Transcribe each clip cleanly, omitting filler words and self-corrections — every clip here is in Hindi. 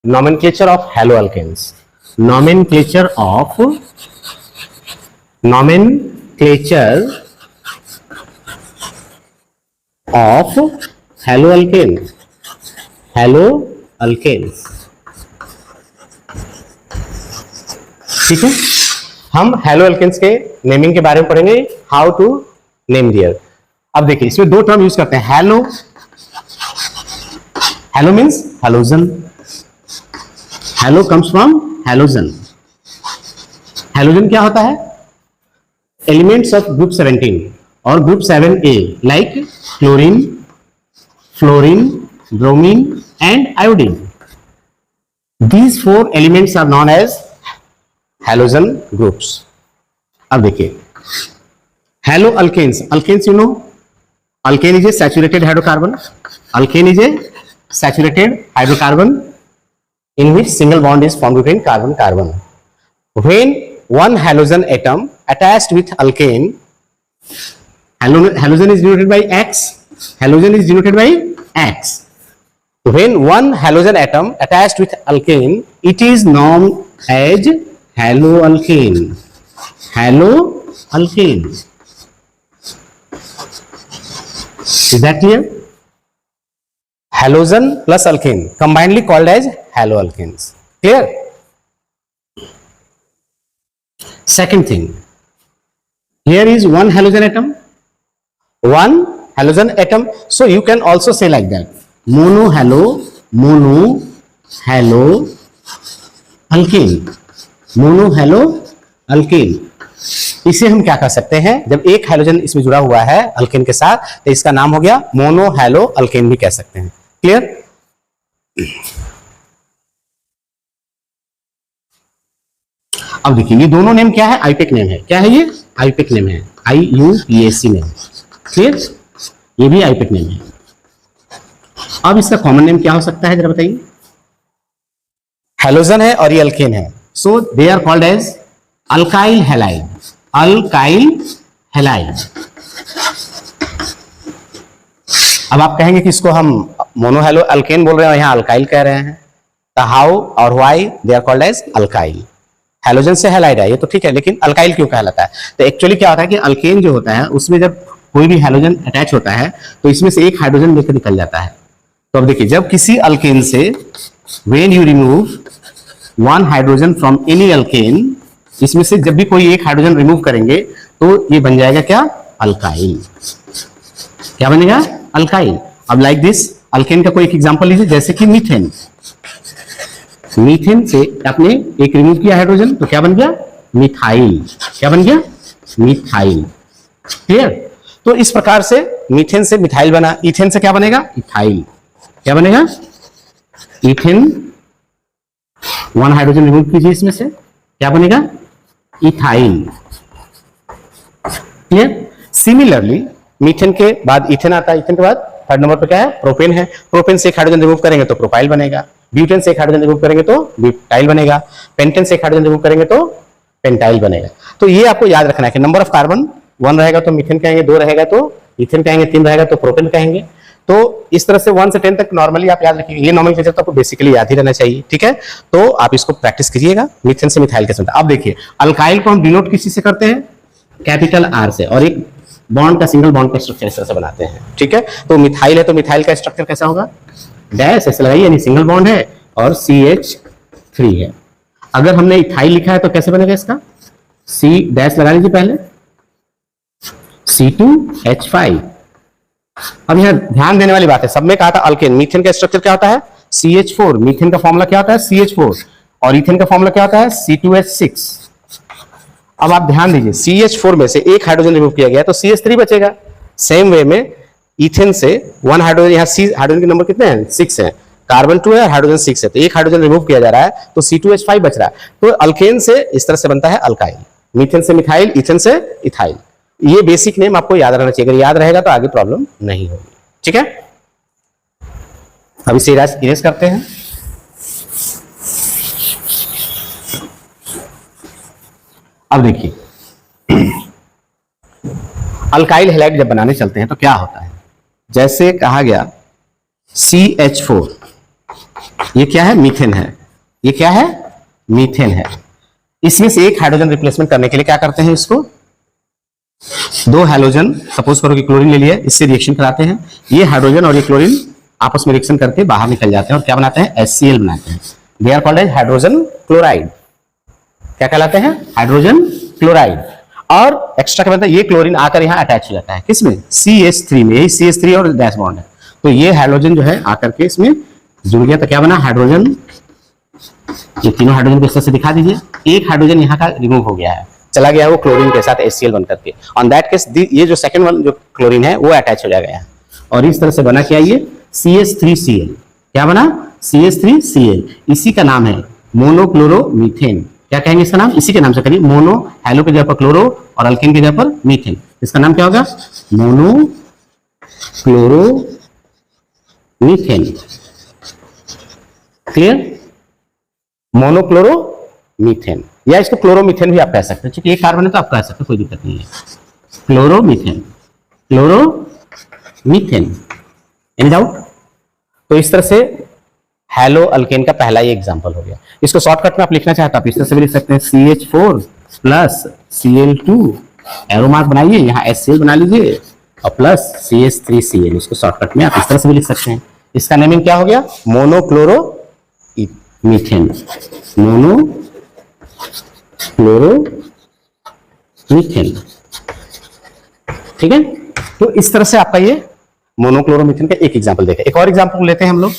nomenclature of haloalkanes. Nomenclature of haloalkanes. ठीक है, हम हैलोअल्केन्स के नेमिंग के बारे में पढ़ेंगे, हाउ टू नेम देयर। अब देखिए इसमें दो टर्म यूज करते हैं, hello means halogen, hello comes from halogen. Halogen क्या होता है? एलिमेंट्स ऑफ ग्रुप 17 और group 7a like chlorine, fluorine, bromine and iodine. These 4 elements are known as halogen groups. अब देखिए haloalkanes, alkanes you know, alkane is a saturated hydrocarbon. Alkane is a saturated hydrocarbon in which single bond is formed between carbon. When one halogen atom attached with alkane, halogen is denoted by X. Halogen is denoted by X. When one halogen atom attached with alkane, it is known as haloalkane. Haloalkane. Is that clear? Halogen plus alkane combinedly called as haloalkanes. Clear? Second thing, here is one halogen atom. One halogen atom. So you can also say like that. Mono halo alkane. Mono halo alkane. इसे हम क्या कर सकते हैं, जब एक हाइड्रोजन इसमें जुड़ा हुआ है अल्केन के साथ, तो इसका नाम हो गया मोनो हैलो अल्केन भी कह सकते हैं। क्लियर? अब देखिए ये दोनों नेम क्या है? आईपेक नेम है। क्या है ये? आईपेक नेम है, IUPAC नेम। क्लियर? ये भी आईपेक नेम है। अब इसका कॉमन नेम क्या हो सकता है, जरा बताइए। हैलोजन है और ये अल्केन है, so they are called as alkyl halide. Alkyl halide. अब आप कहेंगे कि इसको हम मोनोहैलो अल्केन बोल रहे हैं और यहाँ अल्काइल कह रहे हैं, तो हाउ और why they are called as alkyl. Halogen से हैलाइड है ये तो ठीक है, लेकिन अल्काइल क्यों कहलाता है? तो एक्चुअली क्या होता है कि अल्केन जो होता है उसमें जब कोई भी हैलोजन अटैच होता है तो इसमें से एक हाइड्रोजन लेकर निकल जाता है। तो अब देखिए जब किसी अल्केन से when you remove one hydrogen from any alkane, इसमें से जब भी कोई एक हाइड्रोजन रिमूव करेंगे तो ये बन जाएगा क्या? अल्काइल। क्या बनेगा? अल्काइल। अब लाइक दिस अल्केन का कोई एक एग्जांपल लीजिए, जैसे कि मीथेन। मीथेन से आपने एक रिमूव किया हाइड्रोजन तो क्या बन गया? मिथाइल। क्या बन गया? मिथाइल। क्लियर? तो इस प्रकार से मीथेन से मिथाइल बना, इथेन से क्या बनेगा? इथाइल। क्या बनेगा? इथेन, वन हाइड्रोजन रिमूव कीजिए इसमें से, क्या बनेगा? इथाइल। क्लियर? सिमिलरली मीथेन के बाद इथेन आता है, इथेन के बाद थर्ड नंबर पे क्या है? प्रोपेन है। प्रोपेन से एक हाइड्रोजन रिमूव करेंगे तो प्रोपाइल बनेगा। ब्यूटेन से एक हाइड्रोजन रिमूव करेंगे तो ब्यूटाइल बनेगा। पेंटेन से एक हाइड्रोजन रिमूव करेंगे तो पेंटाइल बनेगा। तो ये आपको याद रखना है कि नंबर ऑफ कार्बन 1 रहेगा तो मीथेन कहेंगे, 2 रहेगा तो इथेन कहेंगे, 3 रहेगा तो प्रोपेन कहेंगे। तो इस तरह से 1 से 10 तक नॉर्मली आप याद रखिए। ये नॉमेनक्लेचर तो आपको बेसिकली याद ही रहना चाहिए, ठीक है? तो आप इसको प्रैक्टिस कीजिएगा मीथेन से मिथाइल के साथ। अब देखिए अल्काइल को हम डिनोट किस चीज से करते हैं? कैपिटल R से, और एक बॉन्ड का सिंगल बॉन्ड का स्ट्रक्चर इस तरह से बनाते हैं, ठीक है? तो मिथाइल है तो मिथाइल का स्ट्रक्चर कैसा होगा? डैश ऐसे लगाइए, यानी सिंगल बॉन्ड है और CH3 है। अगर हमने इथाइल लिखा है तो कैसे बनेगा इसका? C डैश लगा लीजिए पहले, C2H5। अब यहां ध्यान देने वाली बात है, सब में कहा था अल्केन, मीथेन का स्ट्रक्चर क्या होता है? CH4। मीथेन का फॉर्मूला क्या होता है? CH4। और इथेन का फॉर्मूला क्या होता है? C2H6। अब आप ध्यान दीजिए, CH4 में से एक हाइड्रोजन रिमूव किया गया तो CH3 बचेगा। सेम वे में इथेन से 1 हाइड्रोजन, यहाँ C हाइड्रोजन के नंबर कितने हैं? 6 है, कार्बन 2 है और हाइड्रोजन 6 है, तो एक हाइड्रोजन रिमूव किया जा रहा है तो C2H5 बच रहा है। तो अल्केन से इस तरह से बनता है अल्काइल, मीथेन से मिथाइल, इथेन से इथाइल। ये बेसिक नेम आपको याद रहना चाहिए, अगर याद रहेगा तो आगे प्रॉब्लम नहीं होगी, ठीक है? अब इसे इरेज करते हैं। अब देखिए अल्काइल हैलाइड जब बनाने चलते हैं तो क्या होता है? जैसे कहा गया CH4 ये क्या है? मीथेन है। ये क्या है? मीथेन है। इसमें से एक हाइड्रोजन रिप्लेसमेंट करने के लिए क्या करते हैं? इसको दो हाइड्रोजन, सपोज करो कि क्लोरीन ले लिया, इससे रिएक्शन कराते हैं। ये हाइड्रोजन और ये क्लोरीन आपस में रिएक्शन करके बाहर निकल जाते हैं और क्या बनाते हैं? HCl बनाते हैं। They are called as hydrogen chloride. क्या कहलाते हैं? Hydrogen chloride. और एक्स्ट्रा क्या बनता है? ये क्लोरीन आकर यहाँ अटैच हो जाता है, किसमें? CH3 में। यही CH3 और डैश बॉन्ड है, तो ये हाइड्रोजन जो है आकर के इसमें जुड़ गया, तो क्या बना? हाइड्रोजन। ये तीनों हाइड्रोजन को इस तरह से दिखा दीजिए। एक हाइड्रोजन यहाँ का रिमूव हो गया है, चला गया वो क्लोरीन के साथ HCl बन करके। ऑन दैट केस ये जो सेकंड वन जो क्लोरीन है वो अटैच हो जाएगा यहाँ, और इस तरह से बना क्या? ये CH3Cl। क्या बना? CH3Cl। इसी का नाम है मोनोक्लोरोमीथेन। क्या कहेंगे इसका नाम? इसी के नाम से करिए, मोनो, हेलो के जगह पर क्लोरो और अल्केन के जगह पर मीथेन। इसका नाम क्या होगा? मोनोक्लोरोमीथेन। क्लियर? मोनोक्लोरोमीथेन, या इसको क्लोरोमीथेन भी आप कह सकते हैं, क्योंकि एक कार्बन है तो आप कह सकते हैं, कोई दिक्कत नहीं है। Chloromethane, chloromethane. Any doubt? तो इस तरह से हेलो अल्केन का पहला ही एग्जांपल हो गया। इसको शॉर्टकट में आप लिखना चाहते हैं आप इस तरह से भी लिख सकते हैं, CH4 plus Cl2, arrow mark बनाइए, यहाँ HCl बना लीजिए, और प्लस CH3Cl। इसको शॉर्टकट में आप इस तरह से भी लिख सकते हैं। इसका नेमिंग क्या हो गया? मोनोक्लोरोमीथेन। मोनोक्लोरोमीथेन। ठीक है? तो इस तरह से आपका ये मोनोक्लोरोमीथेन का एक एग्जांपल देखा। एक और एग्जांपल लेते हैं हम लोग।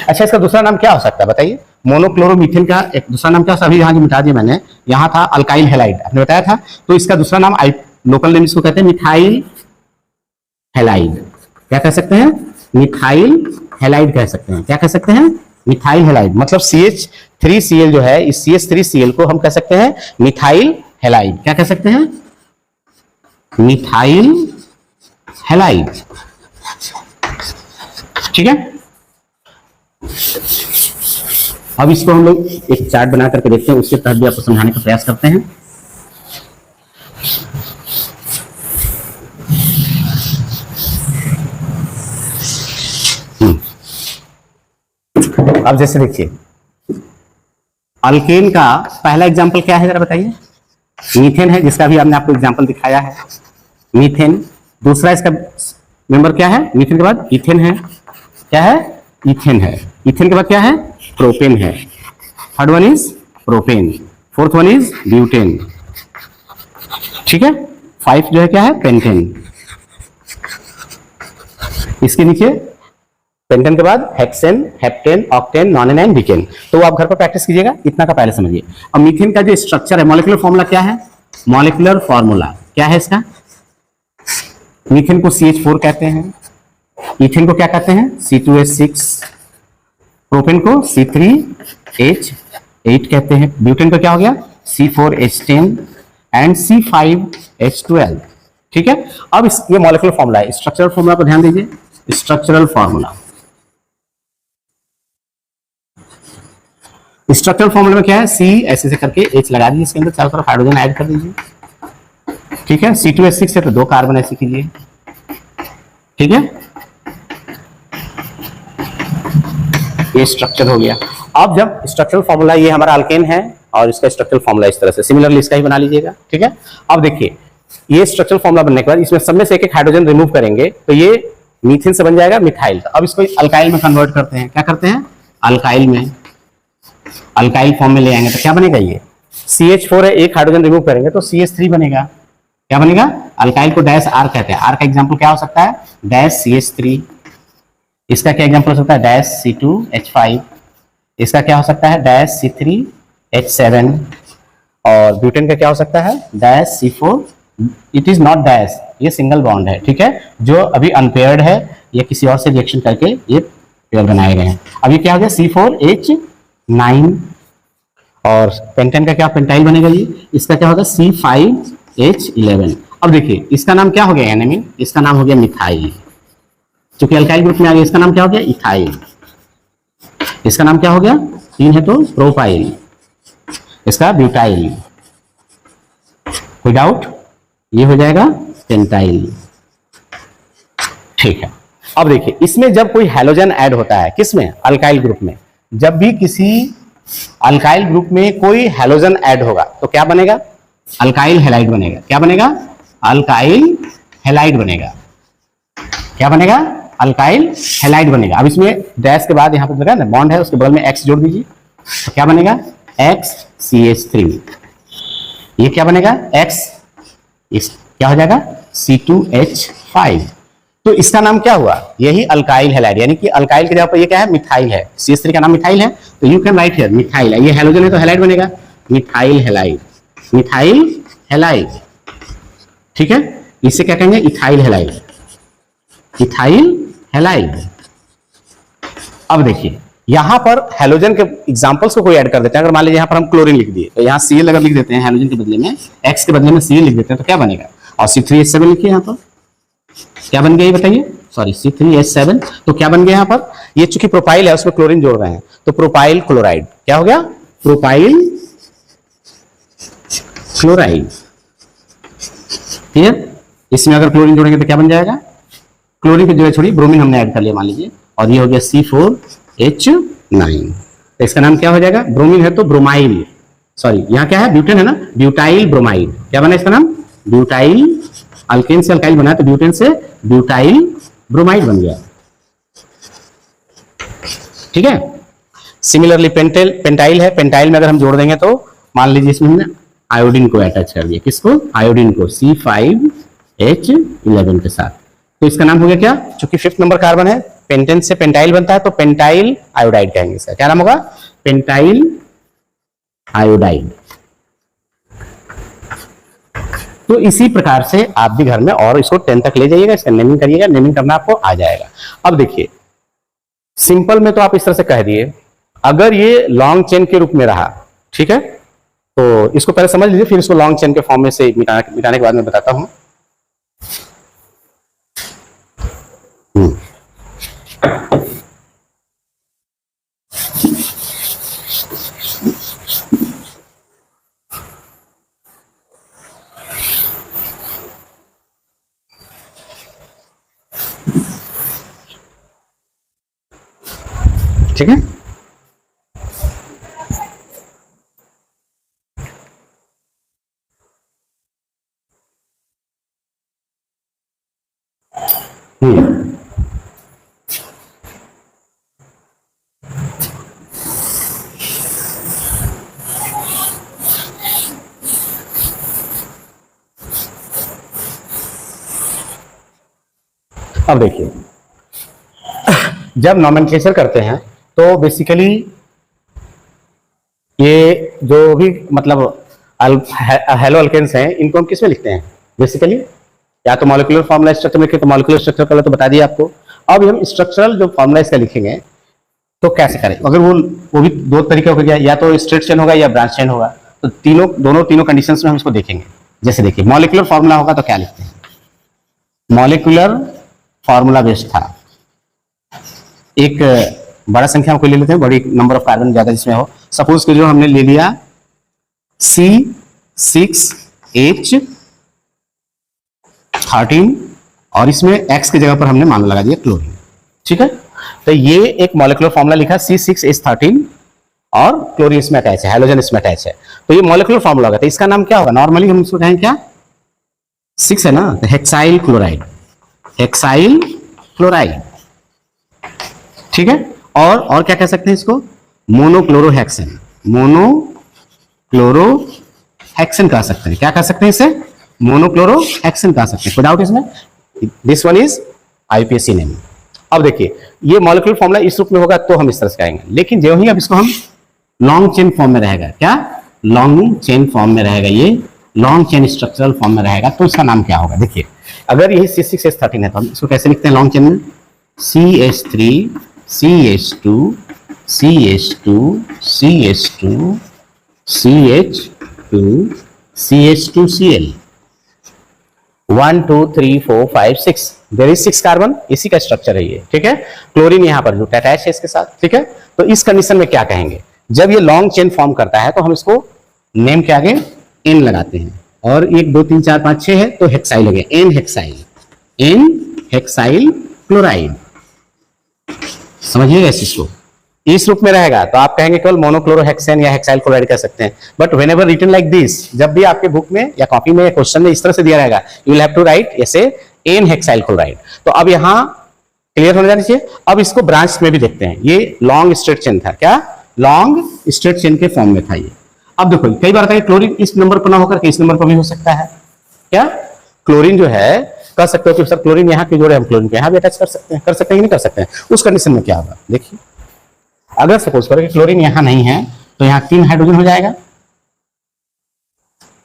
अच्छा, इसका दूसरा नाम क्या हो सकता है बताइए? मोनोक्लोरोमीथेन का एक दूसरा नाम क्या? अभी यहाँ जो मिटा दिया मैंने, यहाँ था अल्काइल हैलाइड, आपने बताया था, तो इसका दूसरा नाम लोकल नेम इसको कहते हैं मिथाइल हैलाइड। क्या कह सकते हैं? मिथाइल हैलाइड कह सकते हैं। क्या कह सकते हैं? Methyl halide. मतलब CH3Cl जो है, इस CH3Cl को हम कह सकते हैं मिथाइल हैलाइड। क्या कह सकते हैं? Methyl halide. ठीक है? अब इसको हम लोग एक चार्ट बना करके देखते हैं, उसके तहत भी आपको समझाने का प्रयास करते हैं। अब जैसे देखिए, अल्केन का पहला एग्जांपल क्या है जरा बताइए? मीथेन है, जिसका भी हमने आपको एग्जांपल दिखाया है, मीथेन। दूसरा इसका मेंबर क्या है? मीथेन के बाद इथेन है। क्या है? इथेन है। इथेन के बाद क्या है? प्रोपेन है। Third one is propane, fourth one is butane. ठीक है? 5 जो है क्या है? पेंटेन। इसके नीचे पेंटेन के बाद hexane, heptane, octane, nonane and decane. तो आप घर पर प्रैक्टिस कीजिएगा, इतना का पहले समझिए। अब मीथेन का जो स्ट्रक्चर है, मॉलिक्यूलर फॉर्मूला क्या है? मॉलिक्यूलर फॉर्मूला क्या है इसका? मीथेन को CH4 कहते हैं, इथेन को क्या कहते हैं? C2H6, प्रोपेन को C3H8 कहते हैं, ब्यूटेन को क्या हो गया? C4H10 and C5H12। ठीक है? अब ये मॉलिक्यूलर फॉर्मूला है। स्ट्रक्चरल फॉर्मूला पर ध्यान दीजिए, स्ट्रक्चरल फॉर्मूला। स्ट्रक्चरल फॉर्मूला में क्या है? C ऐसे से करके H लगा दीजिए, इसके अंदर चारों तरफ हाइड्रोजन ऐड कर दीजिए। ठीक है? C2H6 है तो 2 कार्बन ऐसे कीजिए। ठीक है? ये स्ट्रक्चर हो गया। अब जब स्ट्रक्चरल फॉर्मूला, ये हमारा अल्केन है और इसका स्ट्रक्चरल फॉर्मूला इस तरह से, सिमिलरली इसका ही बना लीजिएगा। ठीक है? अब देखिए, ये स्ट्रक्चरल फॉर्मूला बनने के बाद इसमें सब में से एक हाइड्रोजन रिमूव करेंगे तो ये मीथेन से बन जाएगा मिथाइल। अब इसको अल्काइल में कन्वर्ट करते हैं। क्या करते हैं? अल्काइल में, अल्काइल फॉर्म में ले आएंगे तो क्या बनेगा? ये CH4 है, एक हाइड्रोजन रिमूव करेंगे तो CH3 बनेगा। क्या बनेगा? अल्काइल को डैश R कहते हैं। R का एग्जांपल क्या हो सकता है? Dash CH3। इसका क्या एग्जांपल हो सकता है? Dash C2H5। इसका क्या हो सकता है? Dash C3H7। और ब्यूटेन का क्या हो सकता है? Dash C4। It is not dash, ये सिंगल बॉन्ड है। ठीक है? जो अभी अनपेयर्ड है, ये किसी और से रिएक्शन करके ये पेयर बनाए गए हैं। अब ये क्या हो गया? C4H9। और पेंटेन का क्या पेंटाइल बनेगा? ये इसका क्या होगा? C5H11। अब देखिए, इसका नाम क्या हो गया? एनेमी, इसका नाम हो गया मिथाइल। चूंकि अल्काइल ग्रुप में आ गया, इसका नाम क्या हो गया? इथाइल। इसका नाम क्या हो गया? 3 है तो प्रोपाइल, इसका ब्यूटाइल। कोई डाउट? ये हो जाएगा पेंटाइल। ठीक है? अब देखिए इसमें जब कोई हैलोजन ऐड होता है, किसमें, अल्काइल ग्रुप में, जब भी किसी अल्काइल ग्रुप में कोई हैलोजन ऐड होगा तो क्या बनेगा, अल्काइल हैलाइड बनेगा। क्या बनेगा, अल्काइल हैलाइड बनेगा। क्या बनेगा, अल्काइल हैलाइड बनेगा। अब इसमें डैश के बाद यहां पर लगा ना बॉन्ड है, उसके बगल में एक्स जोड़ दीजिए, तो क्या बनेगा, XCH3। ये क्या बनेगा, X, इस क्या हो जाएगा, C2H5। तो इसका नाम क्या हुआ, यही अल्काइल हैलाइड, यानी कि अल्काइल के जगह पर ये क्या है, मिथाइल है। CH3 का नाम मिथाइल है, तो you can right here methyl. ये हैलोजन है तो हैलाइड बनेगा, मिथाइल हैलाइड, मिथाइल हैलाइड। ठीक है, इसे क्या कहेंगे, इथाइल हैलाइड, इथाइल हैलाइड। अब देखिए यहां पर हैलोजन के एग्जांपल्स को कोई ऐड कर देते हैं। अगर मान लीजिए यहां पर हम क्लोरीन लिख दिए, तो यहां Cl अगर लिख देते हैं हैलोजन के बदले में, X के बदले में Cl लिख देते हैं, तो क्या बनेगा, और C3H7 लिखिए यहां पर, क्या बन गया ये बताइए, सॉरी C3H7, तो क्या बन गया यहां पर, ये चूंकि प्रोपाइल है उसमें क्लोरीन जोड़ रहे हैं, तो प्रोपाइल क्लोराइड, क्या हो गया, प्रोपाइल क्लोराइड। क्लियर, इसमें अगर क्लोरीन जोड़ेंगे तो क्या बन जाएगा, क्लोरीन की जगह छोड़िए ब्रोमीन हमने ऐड कर लिया मान लीजिए, और ये हो गया C4H9। तो इसका नाम क्या हो जाएगा, ब्रोमीन है तो ब्रोमाइल, सॉरी यहाँ क्या है, ब्यूटेन है ना, ब्यूटाइल ब्रोमाइड। क्या बना इसका नाम, ब्यूटाइल, अल्केन से अल्काइल बना तो ब्यूटेन से ब्यूटाइल ब्रोमाइड बन गया। ठीक है, सिमिलरली पेंटाइल है, पेंटाइल में अगर हम जोड़ देंगे तो मान लीजिए इसमें हमने आयोडीन को अटैच कर दिया, किसको, आयोडीन को, C5H11 के साथ, तो इसका नाम हो गया क्या, चूंकि 5th नंबर कार्बन है, पेंटेन से पेंटाइल बनता है तो पेंटाइल आयोडाइड कहेंगे इसका। क्या नाम होगा, पेंटाइल आयोडाइड। तो इसी प्रकार से आप भी घर में और इसको 10 तक ले जाइएगा, इसका नेमिंग करिएगा, नेमिंग करना आपको आ जाएगा। अब देखिए सिंपल में तो आप इस तरह से कह दिए, अगर ये लॉन्ग चेन के रूप में रहा, ठीक है, तो इसको पहले समझ लीजिए, फिर इसको लॉन्ग चेन के फॉर्म में से मिटाने के बाद मैं बताता हूं। ठीक है, अब देखिए जब नॉमेनक्लेचर करते हैं तो बेसिकली ये जो भी मतलब हेलो अल्केन्स हैं, इनको हम किस में लिखते हैं, बेसिकली या तो मॉलिक्यूलर फॉर्मूला स्ट्रक्चर में लिखे, तो मॉलिक्यूलर स्ट्रक्चर पहले तो बता दिया आपको। अब हम स्ट्रक्चरल जो फॉर्मूला इसका लिखेंगे तो कैसे करें, अगर वो भी दो तरीके हो गया, या तो स्ट्रेट चेन होगा या ब्रांच चेन होगा, तो तीनों कंडीशंस में हम इसको देखेंगे। जैसे देखिए मॉलिक्यूलर फॉर्मूला होगा तो क्या लिखते हैं, मॉलिक्यूलर फॉर्मूला बेस्ड था, एक बड़ा संख्या को ले लेते हैं, बड़ी नंबर ऑफ कार्बन ज्यादा जिसमें हो, सपोज कि जो हमने ले लिया C6H13 और इसमें X की जगह पर हमने मान लगा दिया क्लोरीन। ठीक है, तो ये एक मॉलिक्यूलर फॉर्मूला लिखा C6H13 और क्लोरीन इसमें अटैच है, हाइड्रोजन इसमें अटैच है, तो ये मॉलिक्यूलर फॉर्मूला होगा। तो इसका नाम क्या होगा, नॉर्मली हम इसको कहेंगे क्या, 6 है ना, तो हेक्साइल क्लोराइड, हेक्साइल क्लोराइड। ठीक है, और क्या कह सकते हैं इसको, मोनोक्लोरोहेक्सेन, मोनोक्लोरोहेक्सेन कह सकते हैं। क्या कह सकते हैं इसे, मोनोक्लोरोहेक्सेन कह सकते हैं, विदाउट इसमें this one is IUPAC name. अब देखिए ये मॉलिक्यूलर फॉर्मूला इस रूप में होगा तो हम इस तरह से कहेंगे, लेकिन जो ही अब इसको हम लॉन्ग चेन फॉर्म में रहेगा, क्या लॉन्ग चेन फॉर्म में रहेगा, ये लॉन्ग चेन स्ट्रक्चरल फॉर्म में रहेगा, तो इसका नाम क्या होगा। देखिए अगर यही C6H13 है तो हम इसको कैसे लिखते हैं लॉन्ग चेन में, CH3 CH2 CH2 CH2 CH2 CH2 Cl 1 2 3 4 5 6, there is 6 carbon, इसी का स्ट्रक्चर है ये। ठीक है, क्लोरीन यहाँ पर जो अटैच है इसके साथ। ठीक है, तो इस कंडीशन में क्या कहेंगे, जब ये लॉन्ग चेन फॉर्म करता है तो हम इसको नेम के आगे N लगाते हैं, और 1 2 3 4 5 6 है तो हेक्साइल हो गया, N हेक्साइल क्लोराइड। समझिएगा इस चीज को, इस रूप में रहेगा तो आप कहेंगे केवल मोनोक्लोरोहेक्सेन या हेक्साइल क्लोराइड कह सकते हैं। But whenever written like this, जब भी आपके बुक में या कॉपी में क्वेश्चन में इस तरह से दिया रहेगा, you will have to write ऐसे एन हेक्साइल क्लोराइड। तो अब यहाँ क्लियर होने जानी चाहिए। अब इसको ब्रांच में भी देखते हैं। ये लॉन्ग स्ट्रेट चेन था, क्या लॉन्ग स्ट्रेट चेन के फॉर्म में था ये। अब देखो कई बार क्लोरीन इस नंबर पर ना होकर के इस नंबर पर भी हो सकता है। क्या क्लोरीन जो है कह सकते हो कि सर क्लोरीन यहाँ के जोड़े हम क्लोरीन को यहाँ भी अटैच कर सकते हैं, कि नहीं कर सकते हैं? उस कंडीशन में क्या होगा देखिए, अगर सपोज करो कि क्लोरीन यहाँ नहीं है तो यहाँ 3 हाइड्रोजन हो जाएगा,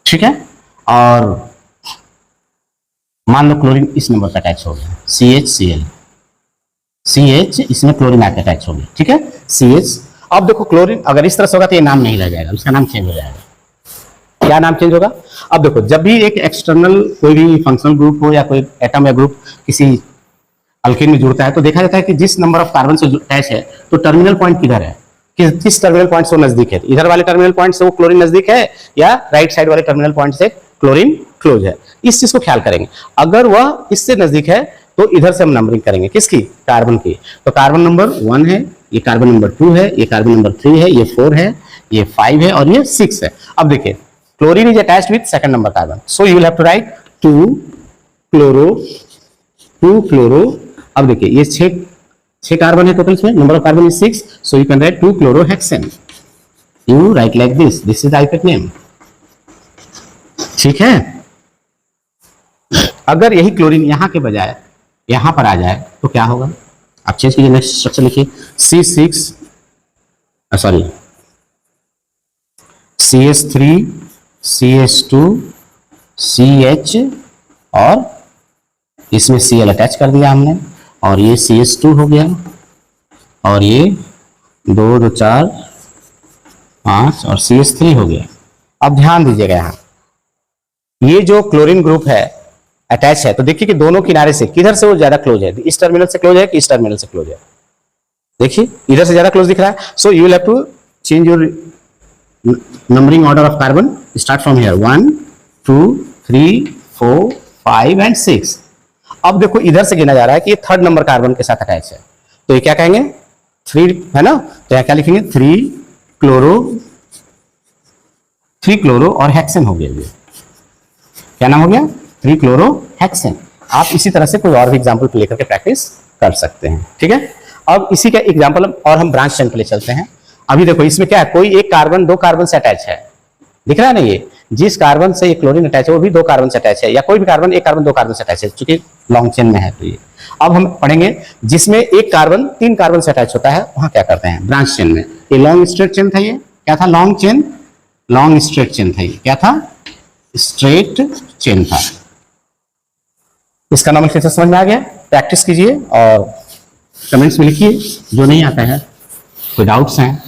ठीक है। और मान लो क्लोरीन इस नंबर पर अटैच हो गया, CHCl, CH इसमें क्लोरीन आके अटैच हो गया, ठीक है, CH। अब देखो क्लोरीन अगर इस तरह से होगा तो ये नाम नहीं रह जाएगा, उसका नाम चेंज हो जाएगा। क्या नाम चेंज होगा? अब देखो जब भी एक एक्सटर्नल कोई भी फंक्शनल ग्रुप हो या कोई एटम या ग्रुप किसी अल्केन में जुड़ता है तो देखा जाता है कि जिस नंबर ऑफ कार्बन से अटैच है तो टर्मिनल पॉइंट किधर है, किस टर्मिनल पॉइंट से वो नजदीक है। इधर वाले टर्मिनल पॉइंट से वो क्लोरीन नजदीक है या राइट साइड वाले टर्मिनल पॉइंट से क्लोरीन क्लोज है। इस चीज को ख्याल करेंगे। अगर वह इससे नजदीक है तो इधर से हम नंबरिंग करेंगे, किसकी? कार्बन की। तो कार्बन नंबर 1 है, ये कार्बन नंबर 2 है, ये कार्बन नंबर 3 है, ये 4 है, ये 5 है और ये 6 है। अब देखिए chlorine is attached with second number carbon, so you will have to write 2 chloro. अब देखिए ये 6 कार्बन है टोटल, इसमें number of carbon is 6, so you can write 2 chlorohexane. You write like this is IUPAC name, ठीक है। अगर यही क्लोरीन यहां के बजाय यहां पर आ जाए तो क्या होगा? आप चेंज कीजिए, नेक्स्ट स्ट्रक्चर लिखिए, CH3 CH2 CH और इसमें Cl अटैच कर दिया हमने और ये CH2 हो गया और ये 2 2 4 5 और CH3 हो गया। अब ध्यान दीजिएगा यहाँ ये जो क्लोरीन ग्रुप है अटैच है तो देखिए कि दोनों किनारे से किधर से वो ज्यादा क्लोज है, इस टर्मिनल से क्लोज है कि इस टर्मिनल से क्लोज है? देखिए इधर से ज्यादा क्लोज दिख रहा है। So you will have to change your numbering order of carbon, start from here 1 2 3 4 5 and 6। अब देखो इधर से गिना जा रहा है कि ये 3rd नंबर कार्बन के साथ अटैच है तो ये क्या कहेंगे 3 है ना, तो यहाँ क्या लिखेंगे 3 क्लोरो और हेक्सेन हो गया। ये क्या नाम हो गया? 3 क्लोरो हेक्सेन। आप इसी तरह से कोई और भी एग्जाम्पल लेकर के प्रैक्टिस कर सकते हैं, ठीक है। अब इसी का एग्जाम्पल और हम ब्रांच चेन के लिए चलते हैं। अभी देखो इसमें क्या है, कोई एक कार्बन 2 कार्बन से अटैच है, दिख रहा है ना, ये जिस कार्बन से ये क्लोरीन अटैच है वो भी 2 कार्बन से अटैच है, या कोई भी कार्बन 1 कार्बन 2 कार्बन से अटैच है, चूंकि लॉन्ग चेन में है। तो ये अब हम पढ़ेंगे जिसमें एक कार्बन 3 कार्बन से अटैच होता है वहां क्या करते हैं ब्रांच चेन में। ये लॉन्ग स्ट्रेट चेन था, ये क्या था? लॉन्ग स्ट्रेट चेन था। ये क्या था? स्ट्रेट चेन था। इसका नाम कैसे समझ में आ गया? प्रैक्टिस कीजिए और कमेंट्स में लिखिए जो नहीं आता है, कोई डाउट्स हैं।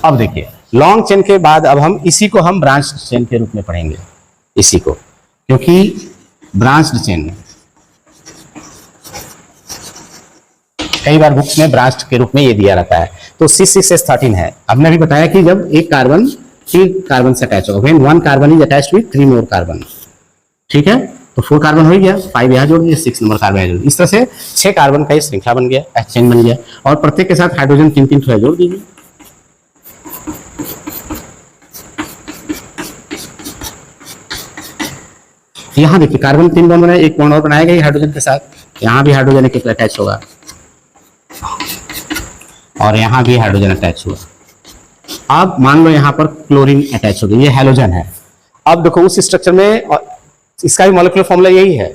अब देखिए लॉन्ग चेन के बाद अब हम इसी को हम ब्रांच चेन के रूप में पढ़ेंगे इसी को, क्योंकि ब्रांच्ड चेन में कई बार बुक्स में ब्रांच के रूप में ये दिया रहता है। तो C6H13 है। हमने अभी बताया कि जब एक कार्बन 3 कार्बन से अटैच होगा, when 1 carbon is attached with 3 more carbon, ठीक है। तो 4 कार्बन हो गया, 5 यहाँ जोड़ दिया, 6 नंबर कार्बन जोड़ दिया। इस तरह से 6 कार्बन का श्रृंखला बन गया, चेन बन गया और प्रत्येक के साथ हाइड्रोजन 3 थोड़ा जोड़ दीजिए। यहाँ देखिए कार्बन 3 बॉन्ड बनाया, 1 बॉन्ड और बनाया गया हाइड्रोजन के साथ, यहाँ भी हाइड्रोजन एक अटैच होगा और यहाँ भी हाइड्रोजन अटैच हुआ। अब मान लो यहाँ पर क्लोरीन अटैच हो गया, ये हैलोजन है। अब देखो उस स्ट्रक्चर में इसका भी मॉलिक्यूलर फॉर्मूला यही है,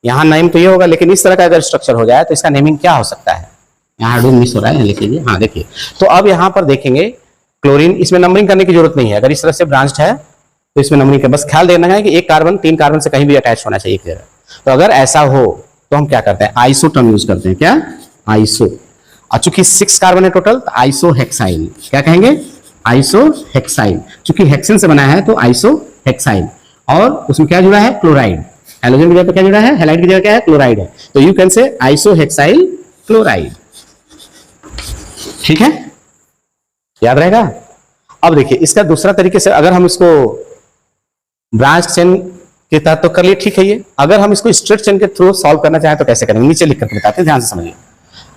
यहाँ नेम तो ये होगा, लेकिन इस तरह का अगर स्ट्रक्चर हो जाए तो इसका नेमिंग क्या हो सकता है? यहाँ हाइड्रोजन मिस हो रहा है, लिख लीजिए। हाँ देखिए, तो अब यहाँ पर देखेंगे क्लोरीन, इसमें नंबरिंग करने की जरूरत नहीं है। अगर इस तरह से ब्रांच्ड है तो इसमें नंबरिंग का बस ख्याल देना है कि एक कार्बन 3 कार्बन से कहीं भी अटैच होना चाहिए एक जगह। तो अगर ऐसा हो तो हम क्या करते हैं? आइसो टर्म यूज करते हैं। क्या? आइसो। और चूंकि 6 कार्बन है टोटल, तो आइसोहेक्साइल। क्या कहेंगे? आइसोहेक्साइल। चूंकि हेक्सेन से बना है तो आइसोहेक्साइल। और उसमें क्या जुड़ा है? क्लोराइड। हैलोजन की जगह पे क्या जुड़ा है? हैलाइड की जगह क्या है? क्लोराइड है। तो यू कैन से आइसोहेक्साइल क्लोराइड, ठीक है, याद रहेगा। अब देखिए इसका दूसरा तरीके से अगर हम इसको ब्रांच चेन के तहत तो कर लिए, ठीक है। ये अगर हम इसको स्ट्रेट चेन के थ्रू सॉल्व करना चाहें तो कैसे करेंगे, नीचे लिख करके बताते हैं, ध्यान से समझिए।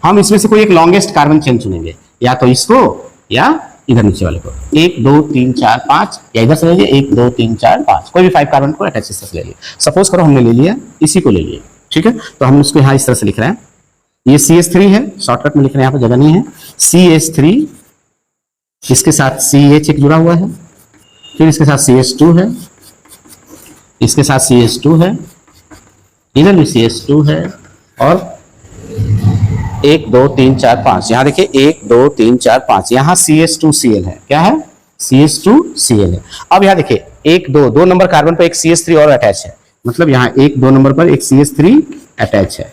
हम इसमें से कोई एक लॉन्गेस्ट कार्बन चेन चुनेंगे, या तो इसको या इधर नीचे वाले को, 1 2 3 4 5, या इधर से लीजिए 1 2 3 4 5, कोई भी 5 कार्बन को अटैच से ले लिए। सपोज करो हमने ले लिया, इसी को ले लिए, ठीक है। तो हम इसको यहाँ इस तरह से लिख रहे हैं, ये CH3 है, शॉर्टकट में लिख रहे हैं, यहाँ पर जगह नहीं है। CH3, इसके साथ CH एक जुड़ा हुआ है, फिर इसके साथ CH2 है, इसके साथ CH2 है, इधर भी CH2 है, और 1 2 3 4 5, यहाँ देखिए 1 2 3 4 5, यहाँ CH2Cl है, क्या है, CH2Cl है। अब यहाँ देखिए 1 2 2 नंबर कार्बन पर एक CH3 और अटैच है, मतलब यहाँ 1 2 नंबर पर एक CH3 अटैच है।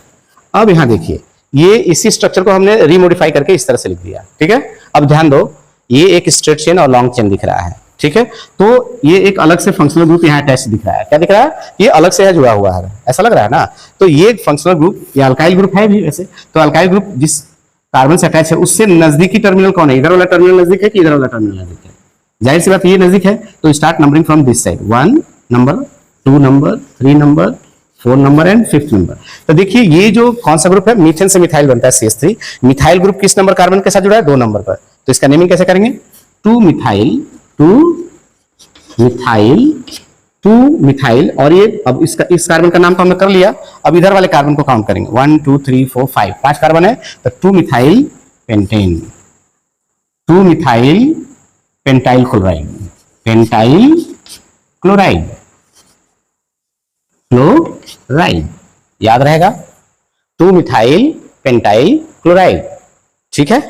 अब यहाँ देखिए ये इसी स्ट्रक्चर को हमने रीमोडिफाई करके इस तरह से लिख दिया, ठीक है। अब ध्यान दो, ये एक स्ट्रेट चेन और लॉन्ग चेन दिख रहा है, ठीक है। तो ये एक अलग से फंक्शनल ग्रुप यहाँ अटैच दिख रहा है, क्या दिख रहा है, ये अलग से है जुड़ा हुआ है, ऐसा लग रहा है ना। तो ये फंक्शनल ग्रुप, ये अल्काइल ग्रुप है भी वैसे, तो अल्काइल ग्रुप जिस कार्बन से अटैच है उससे नजदीकी टर्मिनल कौन है, इधर वाला टर्मिनल नजदीक है कि इधर वाला टर्मिनल नजदीक है, जाहिर सी बात ये नजदीक है। तो start numbering from this side, 1 number, 2 number, 3 number, 4 number and 5th number. तो देखिए ये जो कौन सा ग्रुप है, मीथेन से मिथाइल बनता है CH3। मिथाइल ग्रुप किस नंबर कार्बन के साथ जुड़ा है, 2 नंबर पर। तो इसका नेमिंग कैसे करेंगे, 2 मिथाइल, और ये अब इसका इस कार्बन का नाम तो हमने कर लिया, अब इधर वाले कार्बन को काउंट करेंगे, 1 2 3 4 5, 5 कार्बन है, तो 2 methyl pentane, 2 methyl pentyl chloride, pentyl chloride, chloride, याद रहेगा, 2 मिथाइल पेंटाइल क्लोराइड, ठीक है।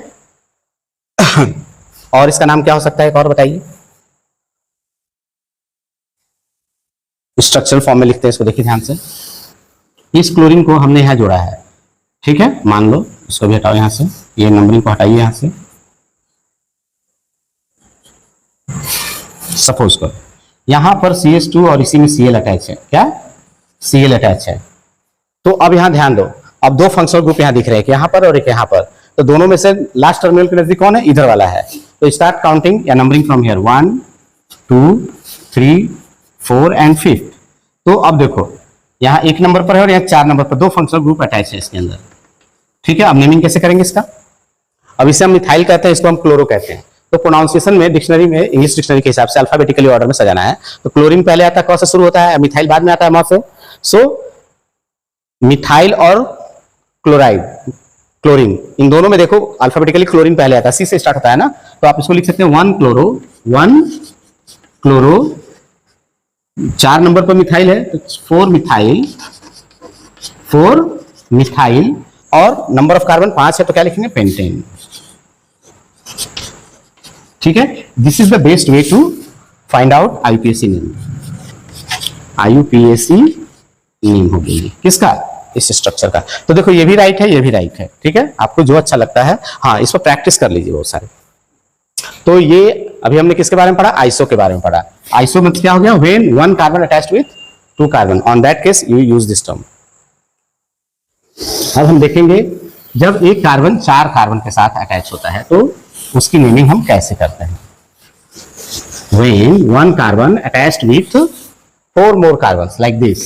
और इसका नाम क्या हो सकता है, एक और बताइए, स्ट्रक्चरल फॉर्म में लिखते हैं इसको, देखिए ध्यान से। इस क्लोरीन को हमने यहां जोड़ा है, ठीक है, मान लो इसको भी हटाओ यहां से, ये नंबरिंग को हटाइए यहां से। सपोज करो यहां पर CH2 और इसी में Cl अटैच है, क्या, Cl अटैच है। तो अब यहां ध्यान दो, अब 2 फंक्शनल ग्रुप यहां दिख रहे हैं, यहां पर और एक यहां पर, तो दोनों में से लास्ट टर्मिनल के नजदीक कौन है, इधर वाला है। तो स्टार्ट काउंटिंग या numbering from here, 1 2 3 4 and 5th। तो अब देखो यहाँ 1 नंबर पर है और यहाँ 4 नंबर पर 2 फंक्शनल ग्रुप अटैच है इसके अंदर, ठीक है। अब नेमिंग कैसे करेंगे इसका, अब इसे हम मिथाइल कहते हैं, इसको हम क्लोरो कहते हैं। तो प्रोनाउंसिएशन में डिक्शनरी में, इंग्लिश डिक्शनरी के हिसाब से अल्फाबेटिकली ऑर्डर में सजाना है। तो क्लोरीन पहले आता है, कौन से शुरू होता है, मिथाइल बाद में आता है, से। सो मिथाइल और क्लोराइड, क्लोरीन, इन दोनों में देखो अल्फाबेटिकली क्लोरीन पहले आता है, C से स्टार्ट होता है ना, तो आप इसको लिख सकते हैं 1 क्लोरो, 4 नंबर पर मिथाइल है तो 4 मिथाइल, और नंबर ऑफ कार्बन 5 है तो क्या लिखेंगे, पेंटेन, ठीक है। This is the best way to find out IUPAC name, IUPAC name हो गई किसका, इस स्ट्रक्चर का। तो देखो ये भी राइट है, ये भी राइट है, ठीक है, आपको जो अच्छा लगता है, हाँ इस पर प्रैक्टिस कर लीजिए बहुत सारे। तो ये अभी हमने किसके बारे में पढ़ा, आइसो के बारे में पढ़ा। आइसो मतलब क्या हो गया, when 1 carbon attached with 2 carbon, on that case you use this term. अब हम देखेंगे जब एक कार्बन 4 कार्बन के साथ अटैच होता है तो उसकी नेमिंग हम कैसे करते हैं। When 1 carbon attached with 4 more carbons like this,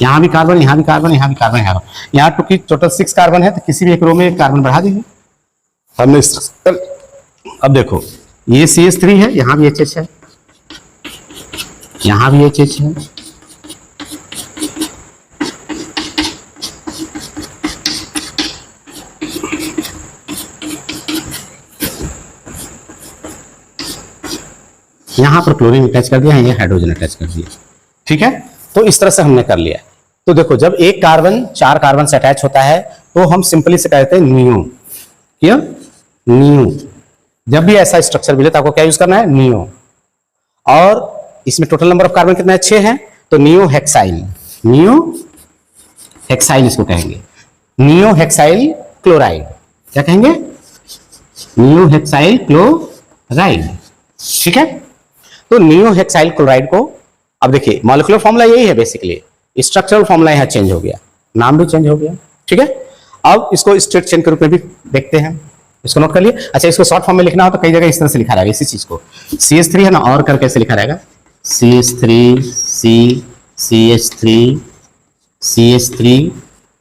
यहां भी कार्बन, यहां भी कार्बन, यहां भी कार्बन, यहां टोटल 6 कार्बन है, तो किसी भी एक रो में एक कार्बन बढ़ा देंगे हमने। अब देखो ये CH3 है, यहां भी HH है, यहां भी HH है, यहां पर क्लोरीन अटैच कर दिया है, ये हाइड्रोजन अटैच कर दिया, ठीक है। तो इस तरह से हमने कर लिया। तो देखो जब एक कार्बन 4 कार्बन से अटैच होता है तो हम सिंपली से कहते हैं नियो, क्या, नियो। जब भी ऐसा स्ट्रक्चर मिले तो आपको क्या यूज करना है, नियो। और इसमें टोटल नंबर ऑफ कार्बन कितना है, 6 है, तो नियो हेक्साइल, नियो हेक्साइल इसको कहेंगे, नियो हेक्साइल क्लोराइड, क्या कहेंगे, नियो हेक्साइल क्लोराइड, ठीक है। तो नियो हेक्साइल क्लोराइड को, अब देखिए मॉलिक्यूलर फॉर्मूला यही है बेसिकली, स्ट्रक्चरल फॉर्मूला यहाँ चेंज हो गया, नाम भी चेंज हो गया, ठीक है। अब इसको स्ट्रेट चेन के रूप में भी देखते हैं, इसको नोट कर लिए। अच्छा इसको शॉर्ट फॉर्म में लिखना हो तो कई जगह इस तरह से लिखा रहेगा, इसी चीज को CH3 है ना, और कर कैसे लिखा रहेगा, CH3 C, CH3 CH3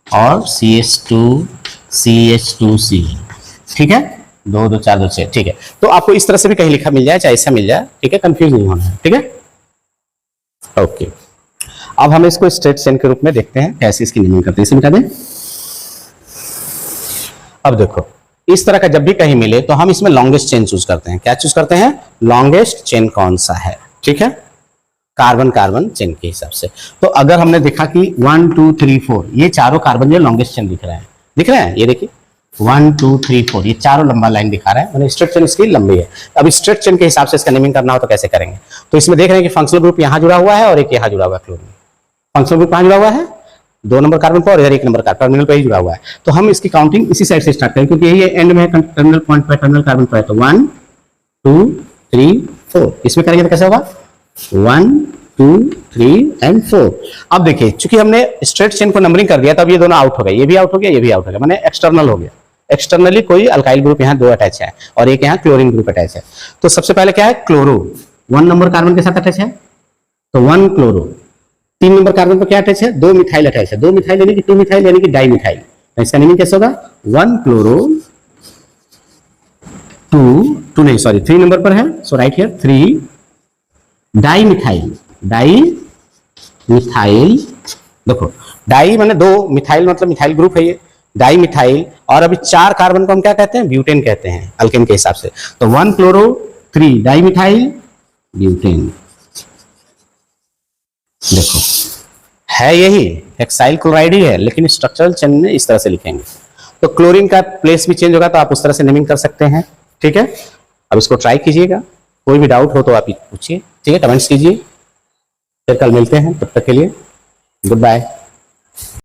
और CH2 CH2C। ठीक है, 2 2 4 2 6। ठीक है, तो आपको इस तरह से भी कहीं लिखा मिल जाए चाहे ऐसा मिल जाए, ठीक है, कंफ्यूज नहीं होना है। ठीक है, ओके। अब हम इसको स्ट्रेट चेन के रूप में देखते हैं कैसे इसकी नेमिंग करते हैं। इसे मिटा दें। अब देखो, इस तरह का जब भी कहीं मिले तो हम इसमें लॉन्गेस्ट चेन चूज करते हैं। क्या चूज करते हैं? लॉन्गेस्ट चेन कौन सा है। ठीक है, कार्बन कार्बन चेन के हिसाब से। तो अगर हमने देखा कि 1 2 3 4 ये चारों कार्बन जो लॉन्गेस्ट चेन दिख रहे हैं, दिख रहे हैं, ये देखिए 1 2 3 4 ये चारों लंबा लाइन दिखा रहा है, मतलब स्ट्रेट चेन इसकी लंबी है। अब स्ट्रेट चेन के हिसाब से इसका नेमिंग करना हो तो कैसे करेंगे? तो इसमें देख रहे हैं कि फंक्शनल ग्रुप यहां जुड़ा हुआ है और एक यहां जुड़ा हुआ है क्लोरीन। फंक्शनल ग्रुप कहां जुड़ा हुआ है? 2 नंबर कार्बन पर और इधर 1 नंबर कार्बन टर्मिनल पे ही जुड़ा हुआ है। तो हम इसकी काउंटिंग इसी साइड से स्टार्ट करें क्योंकि यही एंड में टर्मिनल पॉइंट पे टर्मिनल कार्बन पर है। तो 1 2 3 4 इसमें करेंगे तो कैसे होगा? 1 2 3 एंड 4। अब देखिए, चूंकि हमने स्ट्रेट चेन को नंबरिंग कर दिया, तब ये दोनों आउट हो गए, ये भी आउट हो गया, ये भी आउट हो गया, माने एक्सटर्नल हो गया। एक्सटर्नली कोई अल्काइल ग्रुप यहाँ 2 अटैच है और एक यहाँ क्लोरीन ग्रुप अटैच है। तो सबसे पहले क्या है? क्लोरो 1 नंबर कार्बन के साथ अटैच है, तो 1 क्लोरो। 3 नंबर कार्बन पर क्या अटैच है? 2 मिथाइल अटैच है। 2 मिथाइल यानी कि 2 मिथाइल यानी कि डाई मिथाइल। तो इसका नेमिंग कैसे होगा? 1 क्लोरो 2 नहीं सॉरी 3 नंबर पर है, so right here 3 dimethyl. Dimethyl, देखो डाई माने 2, मिथाइल मतलब मिथाइल ग्रुप है ये, डाई मिथाइल। और अभी 4 कार्बन को हम क्या कहते हैं? ब्यूटेन कहते हैं अल्केन के हिसाब से। तो 1 क्लोरो 3 डाई मिथाइल ब्यूटेन। देखो है यही हेक्साइल क्लोराइड ही है, लेकिन स्ट्रक्चरल चेन में इस तरह से लिखेंगे। तो क्लोरीन का प्लेस भी चेंज होगा, तो आप उस तरह से नेमिंग कर सकते हैं। ठीक है, अब इसको ट्राई कीजिएगा, कोई भी डाउट हो तो आप पूछिए। ठीक है, कमेंट्स कीजिए। फिर कल मिलते हैं, तब तक के लिए गुड बाय।